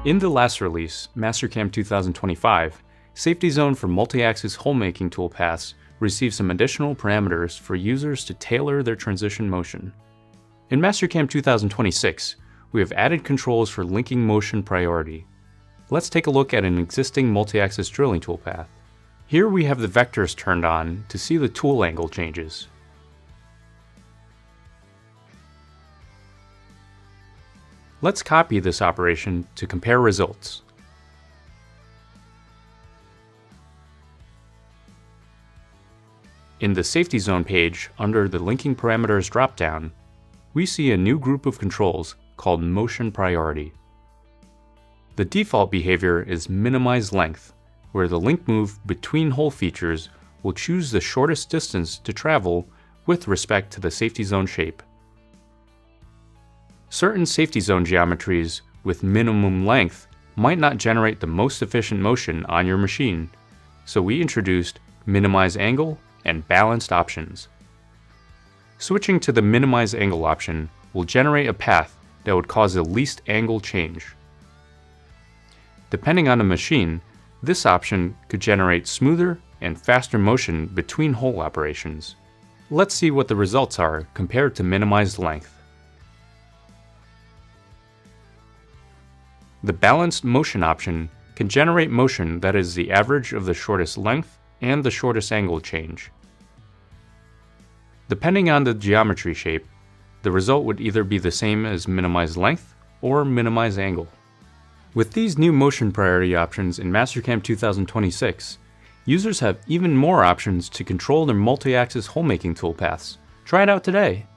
In the last release, Mastercam 2025, Safety Zone for Multi-Axis Hole-Making Toolpaths received some additional parameters for users to tailor their transition motion. In Mastercam 2026, we have added controls for linking motion priority. Let's take a look at an existing multi-axis drilling toolpath. Here we have the vectors turned on to see the tool angle changes. Let's copy this operation to compare results. In the Safety Zone page, under the Linking Parameters dropdown, we see a new group of controls called Motion Priority. The default behavior is Minimize Length, where the link move between hole features will choose the shortest distance to travel with respect to the Safety Zone shape. Certain Safety Zone geometries with minimum length might not generate the most efficient motion on your machine, so we introduced Minimize Angle and Balanced options. Switching to the Minimize Angle option will generate a path that would cause the least angle change. Depending on the machine, this option could generate smoother and faster motion between hole operations. Let's see what the results are compared to minimized length. The Balanced Motion option can generate motion that is the average of the shortest length and the shortest angle change. Depending on the geometry shape, the result would either be the same as minimize length or minimize angle. With these new motion priority options in Mastercam 2026, users have even more options to control their multi-axis hole-making toolpaths. Try it out today!